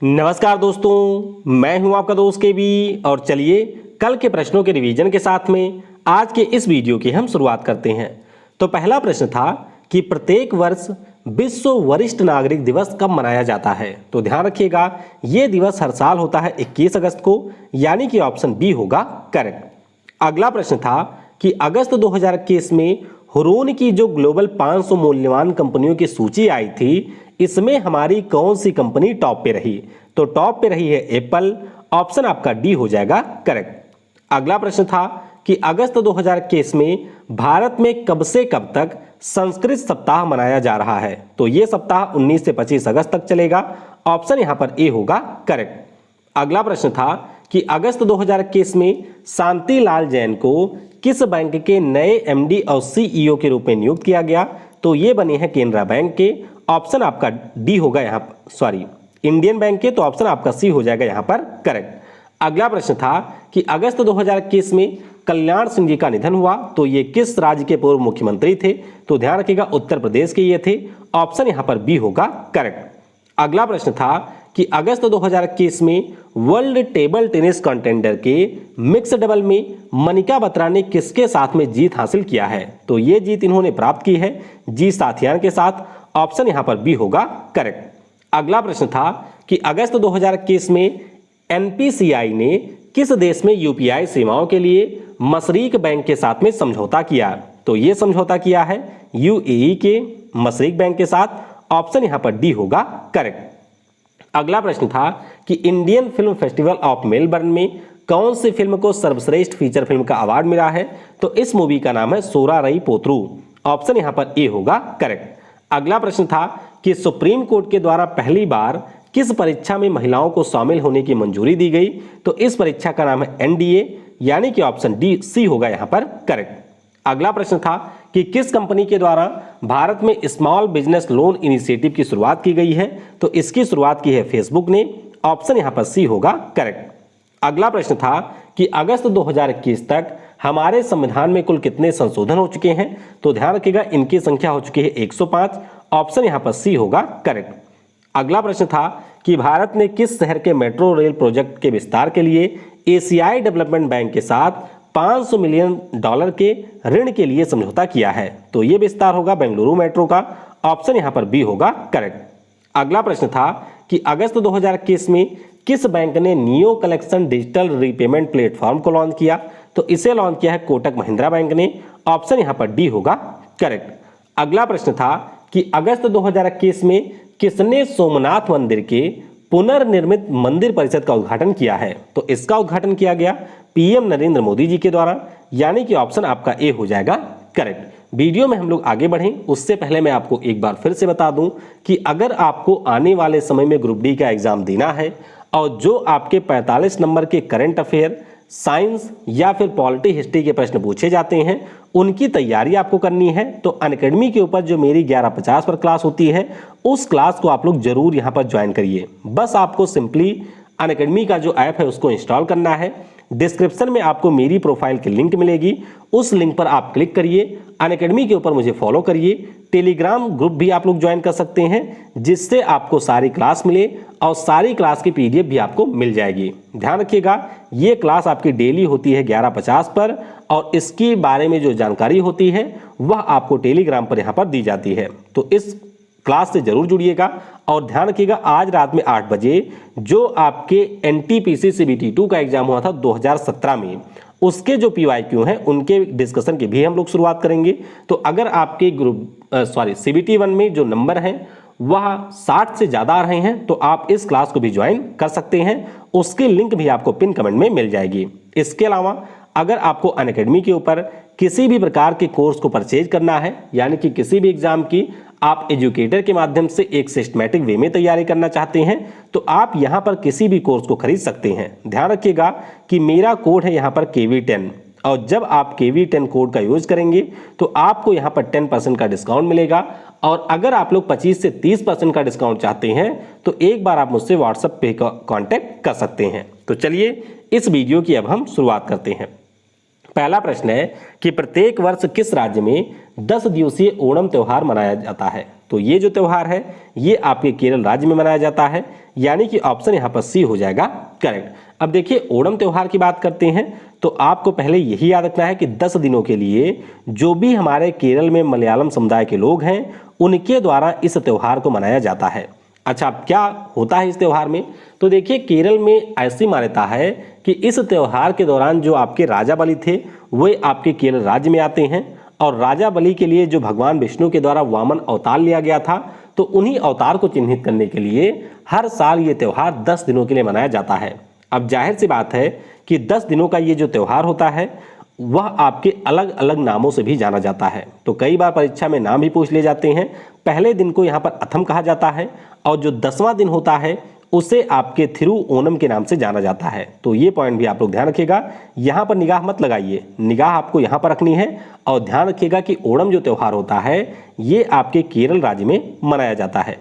नमस्कार दोस्तों, मैं हूं आपका दोस्त केबी और चलिए कल के प्रश्नों के रिवीजन के साथ में आज के इस वीडियो की हम शुरुआत करते हैं। तो पहला प्रश्न था कि प्रत्येक वर्ष विश्व वरिष्ठ नागरिक दिवस कब मनाया जाता है। तो ध्यान रखिएगा, ये दिवस हर साल होता है 21 अगस्त को, यानी कि ऑप्शन बी होगा करेक्ट। अगला प्रश्न था कि अगस्त 2021 में हुरून की जो ग्लोबल 500 मूल्यवान कंपनियों की सूची आई थी, इसमें हमारी कौन सी कंपनी टॉप पे रही। तो टॉप पे रही है एप्पल, ऑप्शन आपका डी हो जाएगा करेक्ट। अगला प्रश्न था कि अगस्त 2021 में भारत में कब से कब तक संस्कृत सप्ताह मनाया जा रहा है। तो यह सप्ताह 19 से 25 अगस्त तक चलेगा, ऑप्शन यहां पर ए होगा करेक्ट। अगला प्रश्न था कि अगस्त 2021 में शांति लाल जैन को किस बैंक के नए एमडी और सीईओ के रूप में नियुक्त किया गया। तो ये बने हैं केनरा बैंक के, ऑप्शन आपका डी होगा यहाँ इंडियन बैंक के, तो ऑप्शन आपका सी हो जाएगा यहाँ पर करेक्ट। अगला प्रश्न था कि अगस्त 2021 में कल्याण सिंह जी का निधन हुआ, तो ये किस राज्य के पूर्व मुख्यमंत्री थे। तो ध्यान रखिएगा उत्तर प्रदेश के ये थे, ऑप्शन यहाँ पर बी होगा करेक्ट। अगला प्रश्न था कि अगस्त 2021 में वर्ल्ड टेबल टेनिस कंटेंडर के मिक्स डबल में मनिका बत्रा ने किसके साथ में जीत हासिल किया है। तो ये जीत इन्होंने प्राप्त की है जी साथियान के साथ, ऑप्शन यहां पर बी होगा करेक्ट। अगला प्रश्न था कि अगस्त 2021 में एनपीसीआई ने किस देश में यूपीआई सेवाओं के लिए मशरीक बैंक के साथ में समझौता किया। तो ये समझौता किया है यूएई के मशरीक बैंक के साथ, ऑप्शन यहां पर डी होगा करेक्ट। अगला प्रश्न था कि Indian film festival of Melbourne में कौन सी फिल्म को सर्वश्रेष्ठ फीचर फिल्म का अवार्ड मिला है। तो इस मूवी का नाम है सोरा रई पोत्रू, ऑप्शन यहां पर ए होगा करेक्ट। अगला प्रश्न था कि सुप्रीम कोर्ट के द्वारा पहली बार किस परीक्षा में महिलाओं को शामिल होने की मंजूरी दी गई। तो इस परीक्षा का नाम है एनडीए, यानी कि ऑप्शन डी सी होगा यहां पर करेक्ट। अगला प्रश्न था कि किस कंपनी के द्वारा भारत में स्मॉल बिजनेस लोन इनिशिएटिव की शुरुआत की गई है। तो इसकी शुरुआत की है फेसबुक ने, ऑप्शन यहां पर सी होगा करेक्ट। अगला प्रश्न था कि अगस्त 2021 तक हमारे संविधान में कुल कितने संशोधन हो चुके हैं। तो ध्यान रखिएगा इनकी संख्या हो चुकी है 105, ऑप्शन यहां पर सी होगा करेक्ट। अगला प्रश्न था कि भारत ने किस शहर के मेट्रो रेल प्रोजेक्ट के विस्तार के लिए एशियाई डेवलपमेंट बैंक के साथ $500 मिलियन के ऋण के लिए समझौता किया है। तो यह विस्तार होगा बेंगलुरु मेट्रो का, ऑप्शन यहां पर बी होगा करेक्ट। अगला प्रश्न था कि अगस्त 2021 में किस बैंक ने neo collection digital repayment platform को लॉन्च किया। तो इसे लॉन्च किया है कोटक महिंद्रा बैंक ने, ऑप्शन यहां पर डी होगा करेक्ट। अगला प्रश्न था कि अगस्त 2021 में किसने सोमनाथ मंदिर के पुनर्निर्मित मंदिर परिषद का उद्घाटन किया है। तो इसका उद्घाटन किया गया पीएम नरेंद्र मोदी जी के द्वारा, यानी कि ऑप्शन आपका ए हो जाएगा करेक्ट। वीडियो में हम लोग आगे बढ़ें उससे पहले मैं आपको एक बार फिर से बता दूं कि अगर आपको आने वाले समय में ग्रुप डी का एग्जाम देना है और जो आपके 45 नंबर के करंट अफेयर, साइंस या फिर पॉलिटी हिस्ट्री के प्रश्न पूछे जाते हैं, उनकी तैयारी आपको करनी है, तो अनअकैडमी के ऊपर जो मेरी 11:50 पर क्लास होती है, उस क्लास को आप लोग जरूर यहां पर ज्वाइन करिए। बस आपको सिंपली अनअकैडमी का जो ऐप है उसको इंस्टॉल करना है। डिस्क्रिप्शन में आपको मेरी प्रोफाइल की लिंक मिलेगी, उस लिंक पर आप क्लिक करिए, अनअकैडमी के ऊपर मुझे फॉलो करिए। टेलीग्राम ग्रुप भी आप लोग ज्वाइन कर सकते हैं, जिससे आपको सारी क्लास मिले और सारी क्लास की पीडीएफ भी आपको मिल जाएगी। ध्यान रखिएगा ये क्लास आपकी डेली होती है 11:50 पर, और इसके बारे में जो जानकारी होती है वह आपको टेलीग्राम पर यहाँ पर दी जाती है। तो इस क्लास से जरूर जुड़िएगा और ध्यान रखिएगा आज रात में 8 बजे जो आपके एनटीपीसी सीबीटी 2 का एग्जाम हुआ था 2017 में, उसके जो पीवाईक्यू हैं उनके डिस्कशन की भी हम लोग शुरुआत करेंगे। तो अगर आपके सीबीटी 1 में जो नंबर हैं वह 60 से ज़्यादा आ रहे हैं तो आप इस क्लास को भी ज्वाइन कर सकते हैं, उसकी लिंक भी आपको पिन कमेंट में मिल जाएगी। इसके अलावा अगर आपको अनअकैडमी के ऊपर किसी भी प्रकार के कोर्स को परचेज करना है, यानी कि किसी भी एग्जाम की आप एजुकेटर के माध्यम से एक सिस्टमैटिक वे में तैयारी करना चाहते हैं, तो आप यहां पर किसी भी कोर्स को खरीद सकते हैं। ध्यान रखिएगा कि मेरा कोड है यहां पर KV10, और जब आप KV10 कोड का यूज करेंगे तो आपको यहां पर 10% का डिस्काउंट मिलेगा। और अगर आप लोग 25 से 30% का डिस्काउंट चाहते हैं तो एक बार आप मुझसे व्हाट्सएप पे कांटेक्ट कर सकते हैं। तो चलिए इस वीडियो की अब हम शुरुआत करते हैं। पहला प्रश्न है कि प्रत्येक वर्ष किस राज्य में 10 दिवसीय ओणम त्योहार मनाया जाता है। तो ये जो त्यौहार है ये आपके केरल राज्य में मनाया जाता है, यानी कि ऑप्शन यहाँ पर सी हो जाएगा करेक्ट। अब देखिए ओणम त्यौहार की बात करते हैं तो आपको पहले यही याद रखना है कि 10 दिनों के लिए जो भी हमारे केरल में मलयालम समुदाय के लोग हैं उनके द्वारा इस त्यौहार को मनाया जाता है। अच्छा, अब क्या होता है इस त्यौहार में? तो देखिए केरल में ऐसी मान्यता है कि इस त्यौहार के दौरान जो आपके राजा बलि थे वे आपके केरल राज्य में आते हैं और राजा बलि के लिए जो भगवान विष्णु के द्वारा वामन अवतार लिया गया था तो उन्हीं अवतार को चिन्हित करने के लिए हर साल ये त्यौहार 10 दिनों के लिए मनाया जाता है। अब जाहिर सी बात है कि 10 दिनों का ये जो त्यौहार होता है वह आपके अलग अलग नामों से भी जाना जाता है। तो कई बार परीक्षा में नाम भी पूछ लिए जाते हैं। पहले दिन को यहाँ पर अथम कहा जाता है और जो 10वां दिन होता है उसे आपके थिरु ओणम के नाम से जाना जाता है। तो ये पॉइंट भी आप लोग ध्यान रखिएगा, यहाँ पर निगाह मत लगाइए, निगाह आपको यहाँ पर रखनी है और ध्यान रखिएगा कि ओणम जो त्यौहार होता है ये आपके केरल राज्य में मनाया जाता है।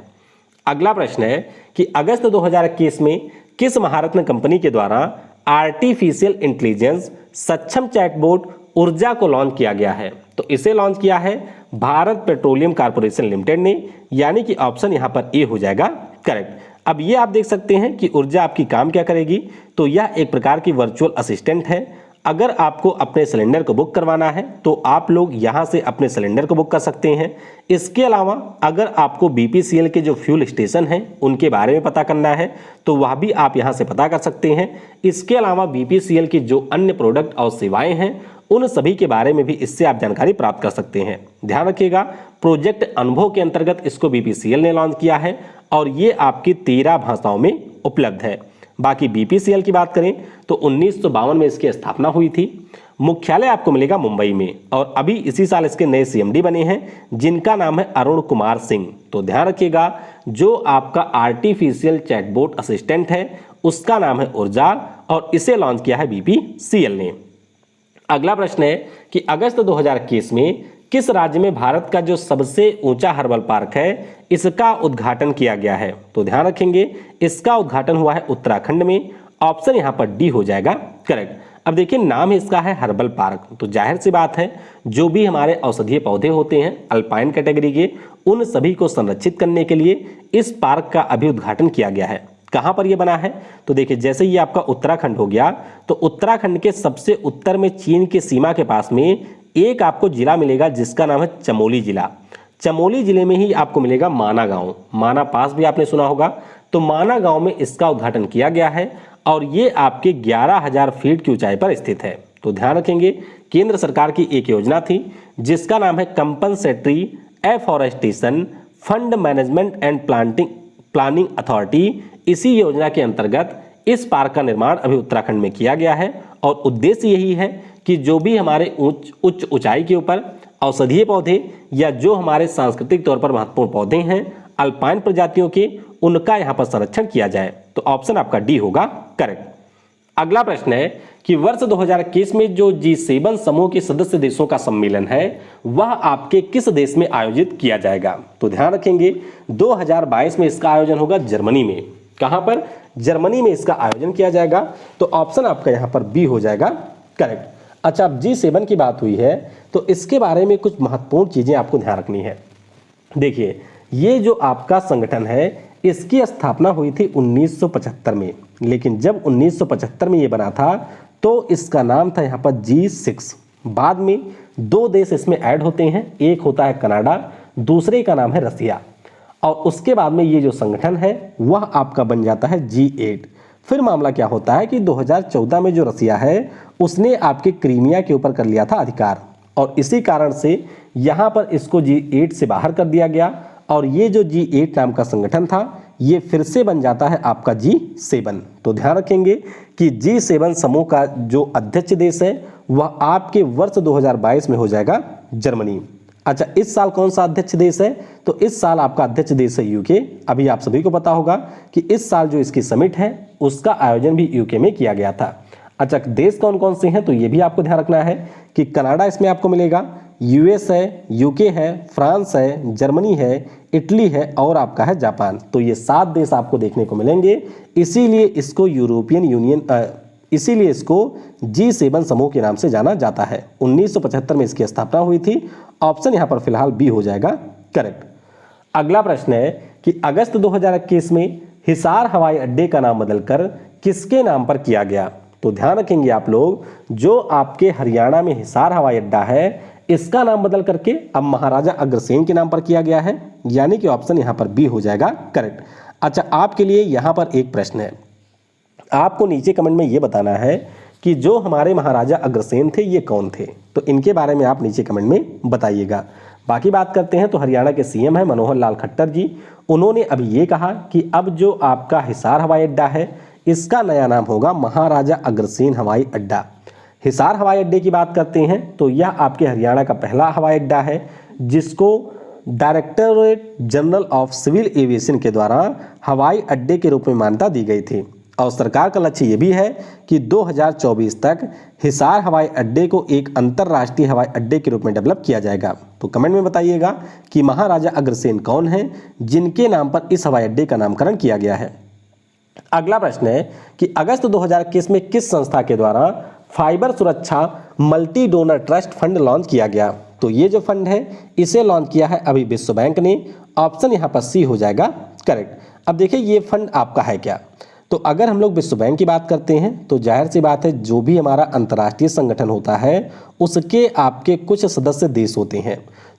अगला प्रश्न है कि अगस्त 2021 में किस महारत्न कंपनी के द्वारा आर्टिफिशियल इंटेलिजेंस सक्षम चैटबॉट ऊर्जा को लॉन्च किया गया है? तो इसे लॉन्च किया है भारत पेट्रोलियम कॉर्पोरेशन लिमिटेड ने, यानी कि ऑप्शन यहाँ पर ए हो जाएगा करेक्ट। अब ये आप देख सकते हैं कि ऊर्जा आपकी काम क्या करेगी, तो यह एक प्रकार की वर्चुअल असिस्टेंट है। अगर आपको अपने सिलेंडर को बुक करवाना है तो आप लोग यहाँ से अपने सिलेंडर को बुक कर सकते हैं। इसके अलावा अगर आपको बीपीसीएल के जो फ्यूल स्टेशन हैं उनके बारे में पता करना है तो वह भी आप यहाँ से पता कर सकते हैं। इसके अलावा बीपीसीएल की जो अन्य प्रोडक्ट और सेवाएं हैं उन सभी के बारे में भी इससे आप जानकारी प्राप्त कर सकते हैं। ध्यान रखिएगा प्रोजेक्ट अनुभव के अंतर्गत इसको बीपीसीएल ने लॉन्च किया है और ये आपकी 13 भाषाओं में उपलब्ध है। बाकी बीपीसीएल की बात करें तो 1952 में इसकी स्थापना हुई थी। मुख्यालय आपको मिलेगा मुंबई में और अभी इसी साल इसके नए सीएमडी बने हैं जिनका नाम है अरुण कुमार सिंह। तो ध्यान रखिएगा जो आपका आर्टिफिशियल चैटबॉट असिस्टेंट है उसका नाम है ऊर्जा और इसे लॉन्च किया है बीपीसीएल ने। अगला प्रश्न है कि अगस्त 2021 में किस राज्य में भारत का जो सबसे ऊंचा हर्बल पार्क है इसका उद्घाटन किया गया है? तो ध्यान रखेंगे इसका उद्घाटन हुआ है उत्तराखंड में, ऑप्शन यहां पर डी हो जाएगा करेक्ट। अब देखिए नाम इसका है हर्बल पार्क, तो जाहिर सी बात है जो भी हमारे औषधीय पौधे होते हैं अल्पाइन कैटेगरी के उन सभी को संरक्षित करने के लिए इस पार्क का अभी उद्घाटन किया गया है। कहां पर यह बना है? तो देखिए जैसे ये आपका उत्तराखंड हो गया तो उत्तराखंड के सबसे उत्तर में चीन की सीमा के पास में एक आपको जिला मिलेगा जिसका नाम है चमोली जिला। चमोली जिले में ही आपको मिलेगा माना गांव, माना पास भी आपने सुना होगा। तो माना गांव में इसका उद्घाटन किया गया है और ये आपके 11,000 फीट की ऊंचाई पर स्थित है। तो ध्यान रखेंगे केंद्र सरकार की एक योजना थी जिसका नाम है compensatory afforestation fund management and planning authority. इसी योजना के अंतर्गत इस पार्क का निर्माण अभी उत्तराखंड में किया गया है और उद्देश्य यही है कि जो भी हमारे उच्च ऊंचाई के ऊपर औषधीय पौधे या जो हमारे सांस्कृतिक तौर पर महत्वपूर्ण पौधे हैं अल्पाइन प्रजातियों के उनका यहाँ पर संरक्षण किया जाए। तो ऑप्शन आपका डी होगा करेक्ट। अगला प्रश्न है कि वर्ष 2021 में जो G7 समूह के सदस्य देशों का सम्मेलन है वह आपके किस देश में आयोजित किया जाएगा? तो ध्यान रखेंगे 2022 में इसका आयोजन होगा जर्मनी में। कहां पर? जर्मनी में इसका आयोजन किया जाएगा। तो ऑप्शन आपका यहां पर बी हो जाएगा करेक्ट। अच्छा अब G7 की बात हुई है तो इसके बारे में कुछ महत्वपूर्ण चीजें आपको ध्यान रखनी है। देखिए ये जो आपका संगठन है इसकी स्थापना हुई थी 1975 में, लेकिन जब 1975 में ये बना था तो इसका नाम था यहाँ पर G6। बाद में 2 देश इसमें ऐड होते हैं, एक होता है कनाडा, दूसरे का नाम है रसिया और उसके बाद में ये जो संगठन है वह आपका बन जाता है G8। फिर मामला क्या होता है कि 2014 में जो रसिया है उसने आपके क्रीमिया के ऊपर कर लिया था अधिकार और इसी कारण से यहाँ पर इसको G8 से बाहर कर दिया गया और ये जो G8 नाम का संगठन था ये फिर से बन जाता है आपका G7। तो ध्यान रखेंगे कि G7 समूह का जो अध्यक्ष देश है वह आपके वर्ष 2022 में हो जाएगा जर्मनी। अच्छा इस साल कौन सा अध्यक्ष देश है? तो इस साल आपका अध्यक्ष देश है यूके। अभी आप सभी को पता होगा कि इस साल जो इसकी समिट है उसका आयोजन भी यूके में किया गया था। अच्छा देश कौन कौन से हैं? तो ये भी आपको ध्यान रखना है कि कनाडा इसमें आपको मिलेगा, यूएस है, यूके है, फ्रांस है, जर्मनी है, इटली है और आपका है जापान। तो ये 7 देश आपको देखने को मिलेंगे, इसीलिए इसको यूरोपियन यूनियन इसीलिए इसको G7 समूह के नाम से जाना जाता है। 1975 में इसकी स्थापना हुई थी। ऑप्शन यहाँ पर फिलहाल बी हो जाएगा करेक्ट। अगला प्रश्न है कि अगस्त 2021 में हिसार हवाई अड्डे का नाम बदलकर किसके नाम पर किया गया? तो ध्यान रखेंगे आप लोग, जो आपके हरियाणा में हिसार हवाई अड्डा है इसका नाम बदल करके अब महाराजा अग्रसेन के नाम पर किया गया है, यानी कि ऑप्शन यहां पर बी हो जाएगा करेक्ट। अच्छा, आपके लिए यहां पर एक प्रश्न है, आपको नीचे कमेंट में यह बताना है कि जो हमारे महाराजा अग्रसेन थे ये कौन थे, तो इनके बारे में आप नीचे कमेंट में बताइएगा। बाकी बात करते हैं तो हरियाणा के सीएम है मनोहर लाल खट्टर जी, उन्होंने अभी ये कहा कि अब जो आपका हिसार हवाई अड्डा है इसका नया नाम होगा महाराजा अग्रसेन हवाई अड्डा। हिसार हवाई अड्डे की बात करते हैं तो यह आपके हरियाणा का पहला हवाई अड्डा है जिसको Directorate General of Civil Aviation के द्वारा हवाई अड्डे के रूप में मान्यता दी गई थी और सरकार का लक्ष्य ये भी है कि 2024 तक हिसार हवाई अड्डे को एक अंतर्राष्ट्रीय हवाई अड्डे के रूप में डेवलप किया जाएगा। तो कमेंट में बताइएगा कि महाराजा अग्रसेन कौन हैं जिनके नाम पर इस हवाई अड्डे का नामकरण किया गया है। अगला प्रश्न है कि अगस्त 2021 में किस संस्था के द्वारा फाइबर सुरक्षा multi donor trust fund launch किया गया? तो ये जो फंड है इसे लॉन्च किया है अभी विश्व बैंक ने, ऑप्शन यहाँ पर सी हो जाएगा करेक्ट। अब देखिए ये फंड आपका है क्या, तो अगर हम लोग विश्व बैंक की बात करते हैं तो जाहिर सी बात है जो भी हमारा अंतर्राष्ट्रीय संगठन होता है उसके आपके कुछ सदस्य देश होते हैं,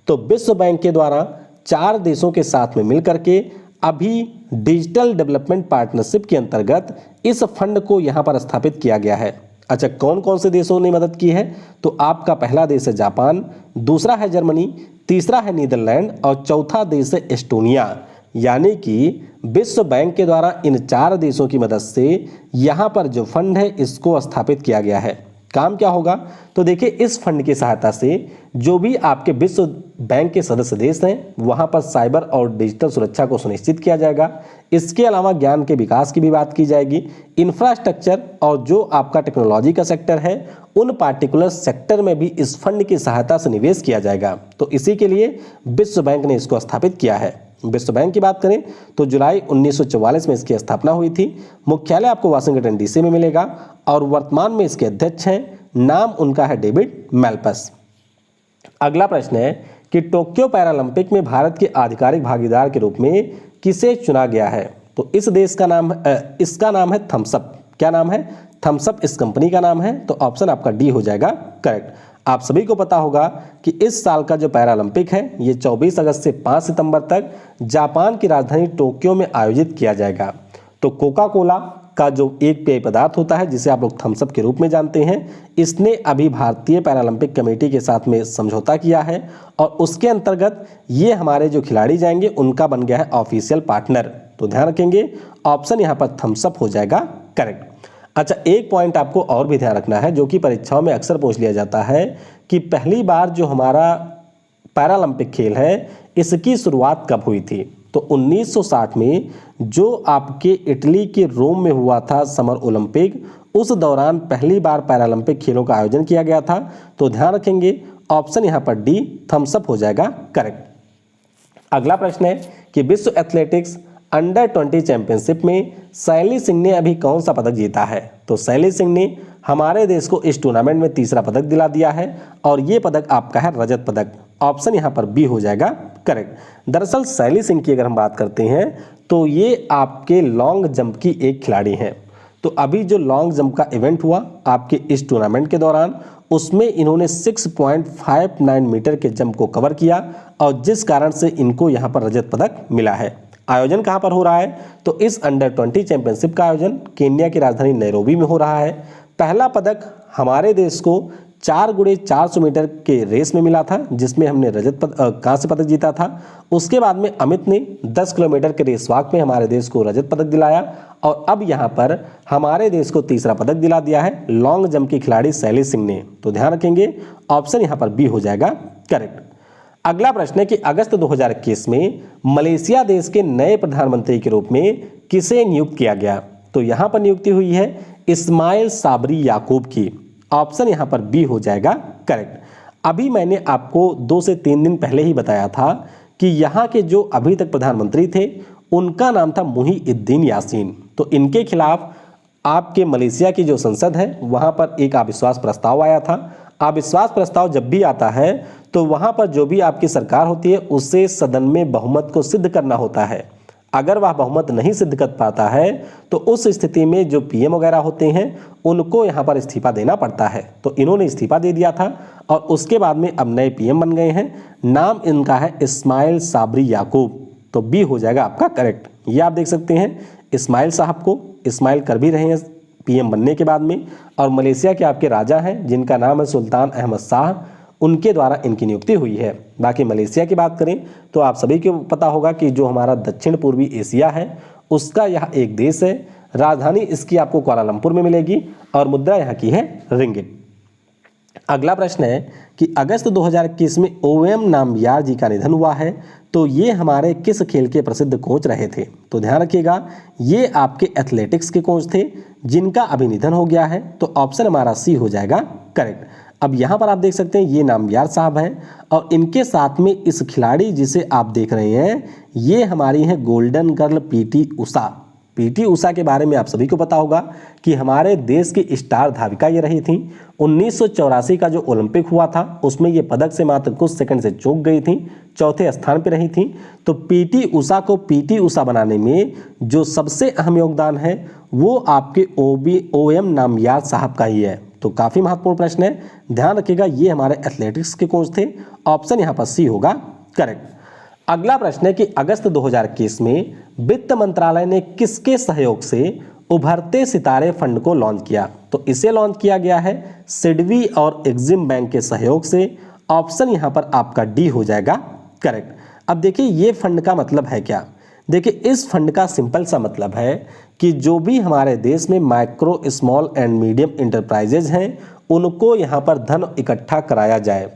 तो विश्व बैंक के द्वारा 4 देशों के साथ में मिलकर के अभी डिजिटल डेवलपमेंट पार्टनरशिप के अंतर्गत इस फंड को यहाँ पर स्थापित किया गया है। अच्छा, कौन कौन से देशों ने मदद की है? तो आपका पहला देश है जापान, दूसरा है जर्मनी, तीसरा है नीदरलैंड और चौथा देश है एस्टोनिया। यानी कि विश्व बैंक के द्वारा इन 4 देशों की मदद से यहाँ पर जो फंड है इसको स्थापित किया गया है। काम क्या होगा? तो देखिए इस फंड की सहायता से जो भी आपके विश्व बैंक के सदस्य देश हैं वहाँ पर साइबर और डिजिटल सुरक्षा को सुनिश्चित किया जाएगा। इसके अलावा ज्ञान के विकास की भी बात की जाएगी, इंफ्रास्ट्रक्चर और जो आपका टेक्नोलॉजी का सेक्टर है उन पार्टिकुलर सेक्टर में भी इस फंड की सहायता से निवेश किया जाएगा। तो इसी के लिए विश्व बैंक ने इसको स्थापित किया है। विश्व बैंक की बात करें तो जुलाई 1944 में इसकी स्थापना हुई थी। मुख्यालय आपको वाशिंगटन डीसी में मिलेगा और वर्तमान में इसके अध्यक्ष हैं, नाम उनका है डेविड मैल्पस। अगला प्रश्न है कि टोक्यो पैरालंपिक में भारत के आधिकारिक भागीदार के रूप में किसे चुना गया है? तो इस देश का नाम इसका नाम है थम्सअप। क्या नाम है? थम्सअप इस कंपनी का नाम है, तो ऑप्शन आपका डी हो जाएगा करेक्ट। आप सभी को पता होगा कि इस साल का जो पैरालंपिक है ये 24 अगस्त से 5 सितंबर तक जापान की राजधानी टोक्यो में आयोजित किया जाएगा। तो कोका कोला का जो एक पेय पदार्थ होता है जिसे आप लोग थम्सअप के रूप में जानते हैं, इसने अभी भारतीय पैरालंपिक कमेटी के साथ में समझौता किया है और उसके अंतर्गत ये हमारे जो खिलाड़ी जाएंगे उनका बन गया है ऑफिशियल पार्टनर। तो ध्यान रखेंगे ऑप्शन यहाँ पर थम्सअप हो जाएगा करेक्ट। अच्छा, एक पॉइंट आपको और भी ध्यान रखना है जो कि परीक्षाओं में अक्सर पूछ लिया जाता है कि पहली बार जो हमारा पैरालंपिक खेल है इसकी शुरुआत कब हुई थी? तो 1960 में जो आपके इटली के रोम में हुआ था समर ओलंपिक, उस दौरान पहली बार पैरालंपिक खेलों का आयोजन किया गया था। तो ध्यान रखेंगे ऑप्शन यहाँ पर डी थम्सअप हो जाएगा करेक्ट। अगला प्रश्न है कि विश्व एथलेटिक्स अंडर 20 चैंपियनशिप में शैली सिंह ने अभी कौन सा पदक जीता है? तो शैली सिंह ने हमारे देश को इस टूर्नामेंट में तीसरा पदक दिला दिया है और ये पदक आपका है रजत पदक। ऑप्शन यहाँ पर बी हो जाएगा करेक्ट। दरअसल शैली सिंह की अगर हम बात करते हैं तो ये आपके लॉन्ग जंप की एक खिलाड़ी हैं। तो अभी जो लॉन्ग जंप का इवेंट हुआ आपके इस टूर्नामेंट के दौरान, उसमें इन्होंने 6.59 मीटर के जंप को कवर किया और जिस कारण से इनको यहाँ पर रजत पदक मिला है। आयोजन कहाँ पर हो रहा है? तो इस अंडर 20 चैंपियनशिप का आयोजन केन्या की राजधानी नैरोबी में हो रहा है। पहला पदक हमारे देश को 4x400 मीटर के रेस में मिला था जिसमें हमने कांस्य पदक जीता था। उसके बाद में अमित ने 10 किलोमीटर के रेस वॉक में हमारे देश को रजत पदक दिलाया और अब यहाँ पर हमारे देश को तीसरा पदक दिला दिया है लॉन्ग जंप की खिलाड़ी शैली सिंह ने। तो ध्यान रखेंगे ऑप्शन यहाँ पर बी हो जाएगा करेक्ट। अगला प्रश्न है कि अगस्त 2021 में मलेशिया देश के नए प्रधानमंत्री के रूप में किसे नियुक्त किया गया? तो यहाँ पर नियुक्ति हुई है इस्माइल साबरी याकूब की। ऑप्शन यहाँ पर बी हो जाएगा करेक्ट। अभी मैंने आपको 2 से 3 दिन पहले ही बताया था कि यहाँ के जो अभी तक प्रधानमंत्री थे उनका नाम था मुहीउद्दीन यासीन। तो इनके खिलाफ आपके मलेशिया की जो संसद है वहाँ पर एक अविश्वास प्रस्ताव आया था। अविश्वास प्रस्ताव जब भी आता है तो वहाँ पर जो भी आपकी सरकार होती है उसे सदन में बहुमत को सिद्ध करना होता है। अगर वह बहुमत नहीं सिद्ध कर पाता है तो उस स्थिति में जो पीएम वगैरह होते हैं उनको यहाँ पर इस्तीफा देना पड़ता है। तो इन्होंने इस्तीफा दे दिया था और उसके बाद में अब नए पीएम बन गए हैं। नाम इनका है इस्माइल साबरी याकूब। तो बी हो जाएगा आपका करेक्ट। ये आप देख सकते हैं इस्माइल साहब को इस्माइल कर भी रहे हैं पीएम बनने के बाद में। और मलेशिया के आपके राजा हैं जिनका नाम है सुल्तान अहमद शाह, उनके द्वारा इनकी नियुक्ति हुई है। बाकी मलेशिया की बात करें तो आप सभी को पता होगा कि जो हमारा दक्षिण पूर्वी एशिया है उसका यह एक देश है। राजधानी इसकी आपको कुआलालंपुर में मिलेगी और मुद्रा यहाँ की है रिंगिट। अगला प्रश्न है कि अगस्त 2021 में ओवेम नाम्बियार जी का निधन हुआ है, तो ये हमारे किस खेल के प्रसिद्ध कोच रहे थे? तो ध्यान रखिएगा ये आपके एथलेटिक्स के कोच थे जिनका अभी निधन हो गया है। तो ऑप्शन हमारा सी हो जाएगा करेक्ट। अब यहाँ पर आप देख सकते हैं ये नाम्बियार साहब हैं और इनके साथ में इस खिलाड़ी जिसे आप देख रहे हैं ये हमारी हैं golden girl PT Usha. PT Usha के बारे में आप सभी को पता होगा कि हमारे देश की स्टार धाविका ये रही थी। 1984 का जो ओलंपिक हुआ था उसमें ये पदक से मात्र कुछ सेकंड से चूक गई थी, चौथे स्थान पर रही थी। तो पीटी उषा को पीटी उषा बनाने में जो सबसे अहम योगदान है वो आपके ओएम नाम्बियार साहब का ही है। तो काफ़ी महत्वपूर्ण प्रश्न है, ध्यान रखिएगा ये हमारे एथलेटिक्स के कोच थे। ऑप्शन यहाँ पर सी होगा करेक्ट। अगला प्रश्न है कि अगस्त 2021 में वित्त मंत्रालय ने किसके सहयोग से उभरते सितारे फंड को लॉन्च किया? तो इसे लॉन्च किया गया है सिडबी और एग्जिम बैंक के सहयोग से। ऑप्शन यहाँ पर आपका डी हो जाएगा करेक्ट। अब देखिए ये फंड का मतलब है क्या? देखिए इस फंड का सिंपल सा मतलब है कि जो भी हमारे देश में micro small and medium enterprises हैं उनको यहाँ पर धन इकट्ठा कराया जाए।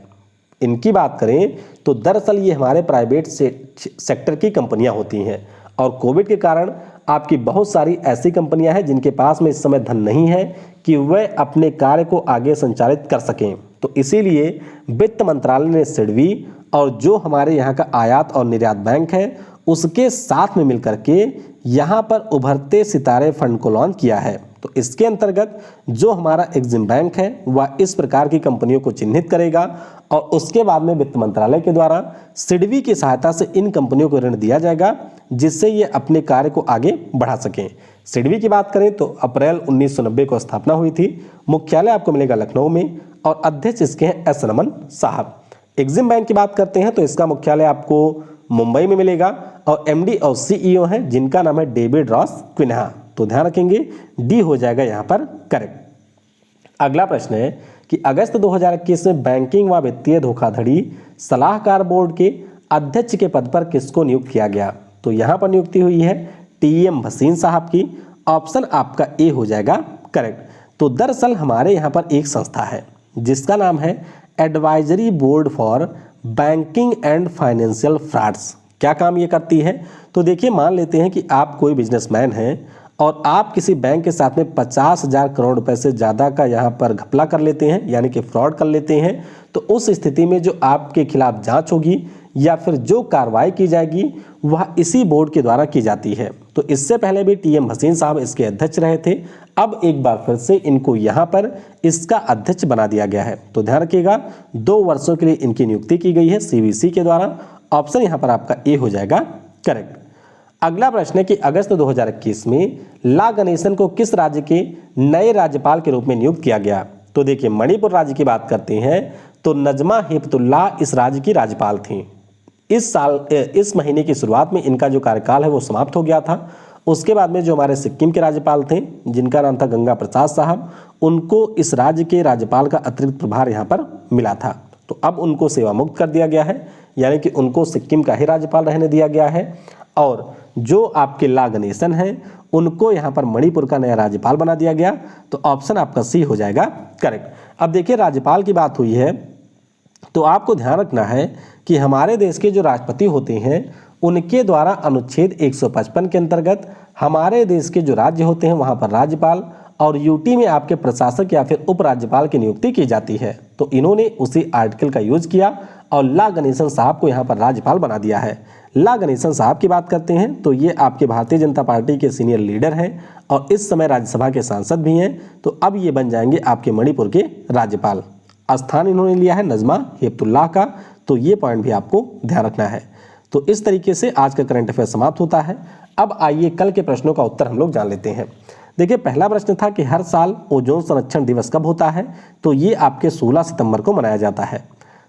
इनकी बात करें तो दरअसल ये हमारे प्राइवेट सेक्टर की कंपनियां होती हैं और कोविड के कारण आपकी बहुत सारी ऐसी कंपनियां हैं जिनके पास में इस समय धन नहीं है कि वह अपने कार्य को आगे संचालित कर सकें। तो इसीलिए वित्त मंत्रालय ने सिडबी और जो हमारे यहाँ का आयात और निर्यात बैंक है उसके साथ में मिलकर के यहाँ पर उभरते सितारे फंड को लॉन्च किया है। तो इसके अंतर्गत जो हमारा एग्जिम बैंक है वह इस प्रकार की कंपनियों को चिन्हित करेगा और उसके बाद में वित्त मंत्रालय के द्वारा सिडबी की सहायता से इन कंपनियों को ऋण दिया जाएगा जिससे ये अपने कार्य को आगे बढ़ा सकें। सिडबी की बात करें तो अप्रैल 1990 को स्थापना हुई थी। मुख्यालय आपको मिलेगा लखनऊ में और अध्यक्ष इसके हैं एस रमन साहब। एग्जिम बैंक की बात करते हैं तो इसका मुख्यालय आपको मुंबई में मिलेगा और एमडी और सीईओ हैं जिनका नाम है डेविड रॉस क्विन्हा। तो ध्यान रखेंगे डी हो जाएगा यहाँ पर करेक्ट। अगला प्रश्न है कि अगस्त 2021 में बैंकिंग व वित्तीय धोखाधड़ी सलाहकार बोर्ड के अध्यक्ष के पद पर किसको नियुक्त किया गया? तो यहाँ पर नियुक्ति हुई है टीएम भसीन साहब की। ऑप्शन आपका ए हो जाएगा करेक्ट। तो दरअसल हमारे यहाँ पर एक संस्था है जिसका नाम है advisory board for banking and financial frauds. क्या काम ये करती है? तो देखिए मान लेते हैं कि आप कोई बिजनेसमैन हैं और आप किसी बैंक के साथ में 50,000 करोड़ रुपए से ज़्यादा का यहाँ पर घपला कर लेते हैं यानी कि फ्रॉड कर लेते हैं। तो उस स्थिति में जो आपके खिलाफ जांच होगी या फिर जो कार्रवाई की जाएगी वह इसी बोर्ड के द्वारा की जाती है। तो इससे पहले भी टीएम भसीन साहब इसके अध्यक्ष रहे थे। अब एक बार फिर से इनको यहाँ पर इसका अध्यक्ष बना दिया गया है। तो ध्यान रखिएगा 2 वर्षों के लिए इनकी नियुक्ति की गई है सीवीसी के द्वारा। ऑप्शन यहाँ पर आपका ए हो जाएगा करेक्ट। अगला प्रश्न है कि अगस्त 2021 में ला गणेशन को किस राज्य के नए राज्यपाल के रूप में नियुक्त किया गया? तो देखिए मणिपुर राज्य की बात करते हैं तो नजमा हेपतुल्ला इस राज्य की राज्यपाल थी। इस महीने की शुरुआत में इनका जो कार्यकाल है वो समाप्त हो गया था। उसके बाद में जो हमारे सिक्किम के राज्यपाल थे जिनका नाम था गंगा प्रसाद साहब, उनको इस राज्य के राज्यपाल का अतिरिक्त प्रभार यहाँ पर मिला था। तो अब उनको सेवा मुक्त कर दिया गया है यानी कि उनको सिक्किम का ही राज्यपाल रहने दिया गया है और जो आपके ला गणेशन हैं उनको यहाँ पर मणिपुर का नया राज्यपाल बना दिया गया। तो ऑप्शन आपका सी हो जाएगा करेक्ट। अब देखिए राज्यपाल की बात हुई है तो आपको ध्यान रखना है कि हमारे देश के जो राष्ट्रपति होते हैं उनके द्वारा अनुच्छेद 155 के अंतर्गत हमारे देश के जो राज्य होते हैं वहाँ पर राज्यपाल और यूटी में आपके प्रशासक या फिर उपराज्यपाल की नियुक्ति की जाती है। तो इन्होंने उसी आर्टिकल का यूज किया और ला गणेशन साहब को यहाँ पर राज्यपाल बना दिया है। ला गणेशन साहब की बात करते हैं तो ये आपके भारतीय जनता पार्टी के सीनियर लीडर हैं और इस समय राज्यसभा के सांसद भी हैं। तो अब ये बन जाएंगे आपके मणिपुर के राज्यपाल। स्थान इन्होंने लिया है नजमा हेपतुल्लाह का, तो ये पॉइंट भी आपको ध्यान रखना है। तो इस तरीके से आज का करंट अफेयर समाप्त होता है। अब आइए कल के प्रश्नों का उत्तर हम लोग जान लेते हैं। देखिए, पहला प्रश्न था कि हर साल ओजोन संरक्षण दिवस कब होता है, तो ये आपके 16 सितंबर को मनाया जाता है।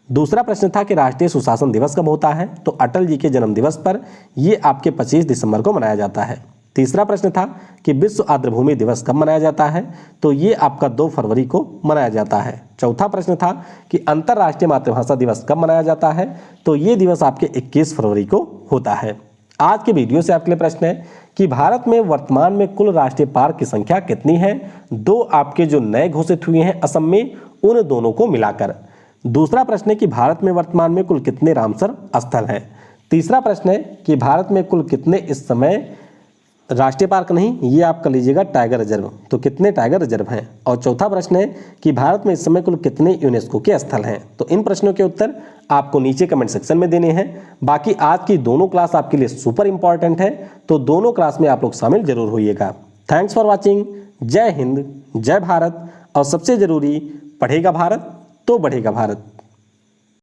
दूसरा प्रश्न था कि राष्ट्रीय सुशासन दिवस कब होता है, तो अटल जी के जन्म दिवस पर ये आपके 25 दिसंबर को मनाया जाता है। तीसरा प्रश्न था कि विश्व आर्द्रभूमि दिवस कब मनाया जाता है, तो ये आपका 2 फरवरी को मनाया जाता है। चौथा प्रश्न था कि अंतर्राष्ट्रीय मातृभाषा दिवस कब मनाया जाता है, तो ये दिवस आपके 21 फरवरी को होता है। आज के वीडियो से आपके लिए प्रश्न है कि भारत में वर्तमान में कुल राष्ट्रीय पार्क की संख्या कितनी है। 2 आपके जो नए घोषित हुए हैं असम में, उन दोनों को मिलाकर। दूसरा प्रश्न है कि भारत में वर्तमान में कुल कितने रामसर स्थल हैं। तीसरा प्रश्न है कि भारत में कुल कितने इस समय राष्ट्रीय पार्क नहीं, ये आप कर लीजिएगा टाइगर रिजर्व, तो कितने टाइगर रिजर्व हैं। और चौथा प्रश्न है कि भारत में इस समय कुल कितने यूनेस्को के स्थल हैं। तो इन प्रश्नों के उत्तर आपको नीचे कमेंट सेक्शन में देने हैं। बाकी आज की दोनों क्लास आपके लिए सुपर इंपॉर्टेंट है, तो दोनों क्लास में आप लोग शामिल जरूर होइएगा। Thanks for watching. जय हिंद, जय भारत, और सबसे जरूरी, पढ़ेगा भारत तो बढ़ेगा भारत।